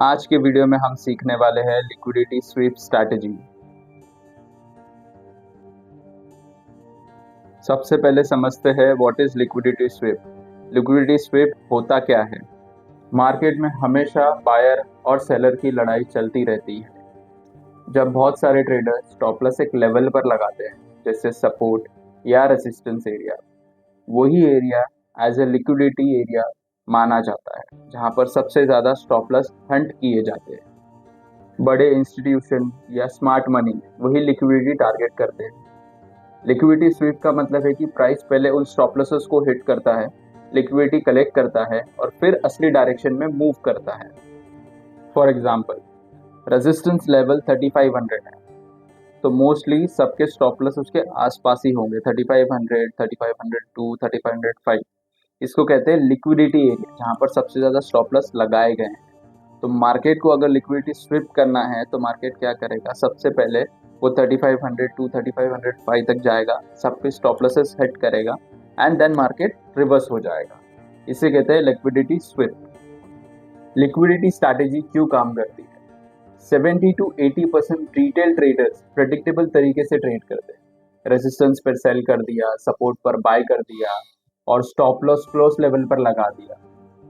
आज के वीडियो में हम सीखने वाले हैं लिक्विडिटी स्वीप स्ट्रैटेजी। सबसे पहले समझते हैं what is liquidity SVEEP. Liquidity SVEEP होता क्या है। मार्केट में हमेशा बायर और सेलर की लड़ाई चलती रहती है। जब बहुत सारे ट्रेडर स्टॉप लॉस एक लेवल पर लगाते हैं जैसे सपोर्ट या रेजिस्टेंस एरिया, वही area as a liquidity area माना जाता है जहां पर सबसे ज्यादा स्टॉप लॉस हंट किए जाते हैं। बड़े इंस्टीट्यूशन या स्मार्ट मनी वही लिक्विडिटी टारगेट करते हैं। लिक्विडिटी स्वीप का मतलब है कि प्राइस पहले उन स्टॉप लॉसेस को हिट करता है, लिक्विडिटी कलेक्ट करता है और फिर असली डायरेक्शन में मूव करता है। फॉर एग्जांपल, रेजिस्टेंस लेवल 3500 है, तो मोस्टली सबके स्टॉप लॉस उसके आसपास ही होंगे, 3500, 3502, 3505। इसको कहते हैं लिक्विडिटी एरिया जहां पर सबसे ज्यादा स्टॉप लॉस लगाए गए हैं। तो मार्केट को अगर लिक्विडिटी स्विप करना है तो मार्केट क्या करेगा, सबसे पहले वो 3500 टू 3505 तक जाएगा, सब पे स्टॉप लॉसेस हिट करेगा एंड देन मार्केट रिवर्स हो जाएगा। इसे कहते हैं लिक्विडिटी स्विप। लिक्विडिटी स्ट्रैटेजी क्यों काम करती है? 70 to 80% रिटेल ट्रेडर्स प्रेडिक्टेबल तरीके से ट्रेड करते हैं। रेजिस्टेंस पर सेल कर दिया, सपोर्ट पर बाय कर दिया और स्टॉप लॉस क्लोज लेवल पर लगा दिया।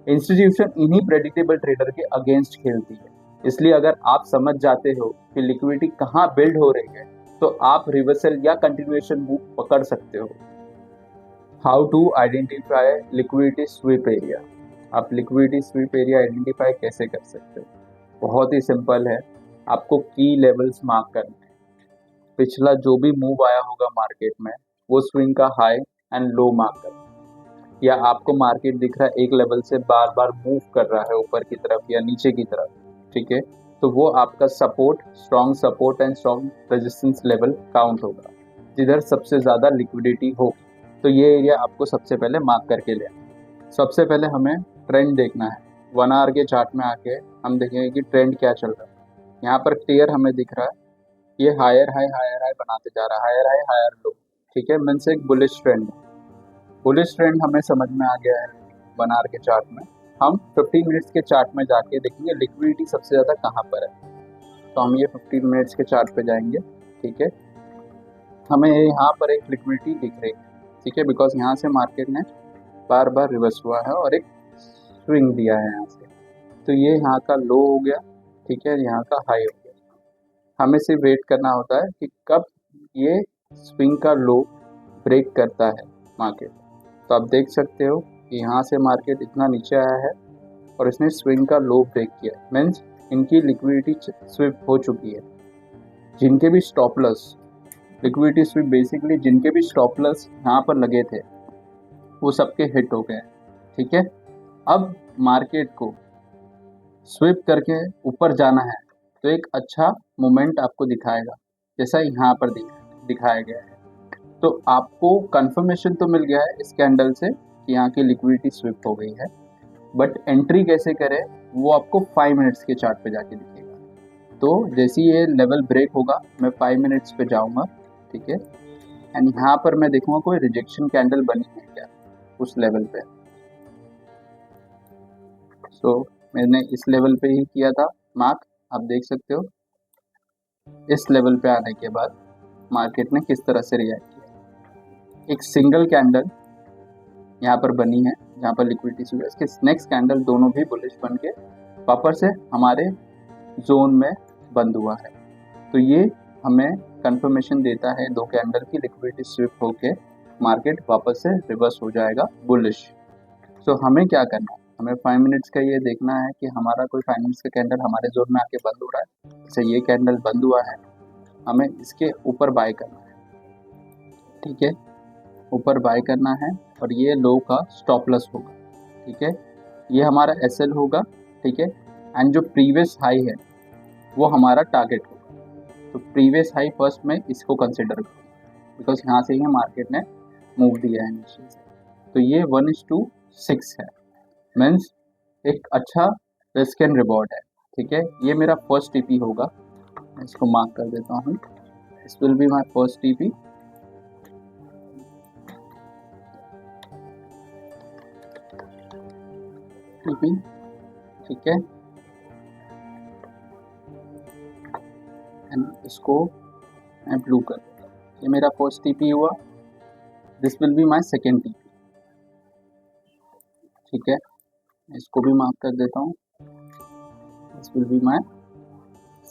इंस्टीट्यूशन इन्हीं प्रेडिक्टेबल ट्रेडर के अगेंस्ट खेलती है। इसलिए अगर आप समझ जाते हो कि लिक्विडिटी कहाँ बिल्ड हो रही है तो आप रिवर्सल या कंटिन्यूएशन मूव पकड़ सकते हो। How to identify liquidity sweep area. आप लिक्विडिटी स्वीप एरिया आइडेंटिफाई कैसे कर सकते हो? बहुत ही सिंपल है, आपको की लेवल्स मार्क करने हैं। पिछला जो भी मूव आया होगा मार्केट में वो स्विंग का हाई एंड लो मार्क करना, या आपको मार्केट दिख रहा है एक लेवल से बार बार मूव कर रहा है ऊपर की तरफ या नीचे की तरफ, ठीक है, तो वो आपका support and strong resistance level count होगा जिधर सबसे ज़्यादा लिक्विडिटी हो। तो ये एरिया आपको सबसे पहले मार्क करके ले। सबसे पहले हमें ट्रेंड देखना है। 1 आवर के चार्ट में आके हम देखेंगे कि ट्रेंड क्या चल रहा है। यहाँ पर क्लियर हमें दिख रहा है ये हायर हाई बनाते जा रहा है, हायर लो, ठीक है, मीन्स एक बुलिश ट्रेंड है। बुलिश ट्रेंड हमें समझ में आ गया है 1 आवर के चार्ट में। हम 15 मिनट्स के चार्ट में जाके देखेंगे लिक्विडिटी सबसे ज़्यादा कहाँ पर है। तो हम ये 15 मिनट्स के चार्ट पे जाएंगे, ठीक है। हमें यहाँ पर एक लिक्विडिटी दिख रही है, ठीक है, बिकॉज यहाँ से मार्केट ने बार बार रिवर्स हुआ है और एक स्विंग दिया है यहाँ से। तो ये यहाँ का लो हो गया, ठीक है, यहाँ का हाई हो गया। हमें सिर्फ वेट करना होता है कि कब ये स्विंग का लो ब्रेक करता है मार्केट। तो आप देख सकते हो कि यहाँ से मार्केट इतना नीचे आया है और इसने स्विंग का लो ब्रेक किया, मीन्स इनकी लिक्विडिटी स्विप हो चुकी है। जिनके भी stop loss, liquidity sweep basically जिनके भी स्टॉप लॉस यहाँ पर लगे थे वो सबके हिट हो गए, ठीक है। अब मार्केट को स्विप करके ऊपर जाना है तो एक अच्छा मोमेंट आपको दिखाएगा जैसा यहाँ पर दिखाया गया है। तो आपको कंफर्मेशन तो मिल गया है इस कैंडल से कि यहाँ की लिक्विडिटी स्विप हो गई है, बट एंट्री कैसे करें वो आपको 5 मिनट्स के चार्ट पे जाके दिखेगा। तो जैसे ये लेवल ब्रेक होगा मैं 5 मिनट्स पे जाऊंगा, ठीक है, एंड यहाँ पर मैं देखूंगा कोई रिजेक्शन कैंडल बनी है क्या उस लेवल पे। सो मैंने इस लेवल पे ही किया था मार्क, आप देख सकते हो इस लेवल पे आने के बाद मार्केट ने किस तरह से रिएक्ट किया। एक सिंगल कैंडल यहाँ पर बनी है जहाँ पर लिक्विडिटी स्विप, इसके नेक्स्ट कैंडल दोनों भी बुलिश बन के वापस से हमारे जोन में बंद हुआ है। तो ये हमें कंफर्मेशन देता है 2 कैंडल की लिक्विडिटी स्विप होके मार्केट वापस से रिवर्स हो जाएगा बुलिश। सो हमें क्या करना है, हमें 5 मिनट्स का ये देखना है कि हमारा कोई 5 मिनट्स का कैंडल हमारे जोन में आके बंद हो रहा है। जैसे ये कैंडल बंद हुआ है, हमें इसके ऊपर बाय करना है, ठीक है, ऊपर बाय करना है और ये लो का स्टॉप लॉस होगा, ठीक है, ये हमारा एसएल होगा, ठीक है, एंड जो प्रीवियस हाई है वो हमारा टारगेट होगा। तो प्रीवियस हाई फर्स्ट में इसको कंसिडर करूँगा बिकॉज यहाँ से ही मार्केट ने मूव दिया है नीचे से। तो ये 1:6 है, मीन्स एक अच्छा रिस्क एंड रिवॉर्ड है, ठीक है। ये मेरा फर्स्ट टीपी होगा, मैं इसको मार्क कर देता हूँ, this will be my first TP. ठीक है, एंड इसको मैं ब्लू कर देता हूँ। ये मेरा फर्स्ट टीपी हुआ, this will be my second TP. ठीक है, इसको भी मार्क कर देता हूँ, this will be my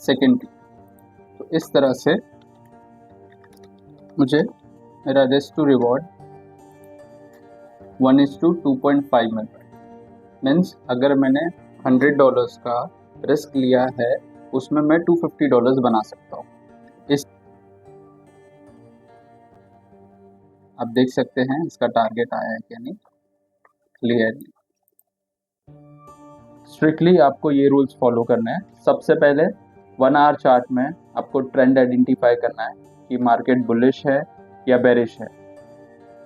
second TP. तो इस तरह से मुझे मेरा रिस्क टू रिवॉर्ड 1:2.5 मिल रहा है। मीन्स अगर मैंने $100 का रिस्क लिया है, उसमें मैं $250 बना सकता हूँ। इस आप देख सकते हैं इसका टारगेट आया है कि नहीं, क्लियरली। स्ट्रिक्टली आपको ये रूल्स फॉलो करने हैं। सबसे पहले 1 आवर चार्ट में आपको ट्रेंड आइडेंटिफाई करना है कि मार्केट बुलिश है या बेरिश है।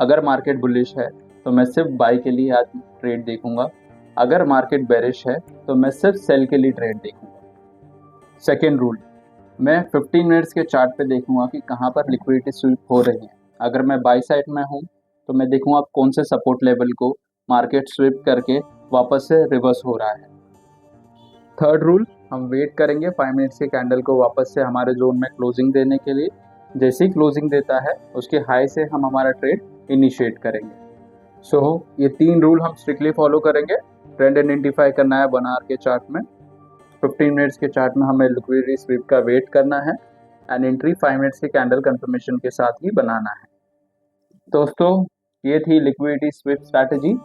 अगर मार्केट बुलिश है तो मैं सिर्फ बाई के लिए आज ट्रेड देखूंगा, अगर मार्केट बेरिश है तो मैं सिर्फ सेल के लिए ट्रेड देखूंगा। सेकेंड रूल, मैं 15 मिनट्स के चार्ट पे देखूंगा कि कहाँ पर लिक्विडिटी स्वीप हो रही है। अगर मैं बाई साइड में हूँ तो मैं देखूंगा कौन से सपोर्ट लेवल को मार्केट स्वीप करके वापस से रिवर्स हो रहा है। थर्ड रूल, हम वेट करेंगे 5 मिनट्स के कैंडल को वापस से हमारे जोन में क्लोजिंग देने के लिए। जैसे ही क्लोजिंग देता है उसके हाई से हम हमारा ट्रेड इनिशिएट करेंगे। सो ये 3 रूल हम स्ट्रिक्टली फॉलो करेंगे। ट्रेंड आइडेंटिफाई करना है 1 आवर के चार्ट में, 15 मिनट्स के चार्ट में हमें लिक्विडिटी स्वीप का वेट करना है एंड एंट्री 5 मिनट्स के कैंडल कंफर्मेशन के साथ ही बनाना है। दोस्तों, ये थी लिक्विडिटी स्वीप स्ट्रैटेजी।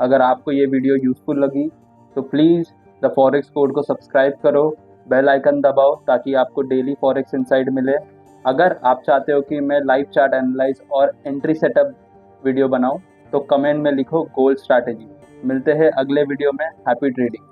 अगर आपको ये वीडियो यूजफुल लगी तो प्लीज़ द फॉरेक्स कोड को सब्सक्राइब करो, बेल आइकन दबाओ ताकि आपको डेली फॉरेक्स इनसाइड मिले। अगर आप चाहते हो कि मैं लाइव चार्ट एनालाइज और एंट्री सेटअप वीडियो बनाऊं तो कमेंट में लिखो गोल्ड स्ट्रैटेजी। मिलते हैं अगले वीडियो में। Happy trading.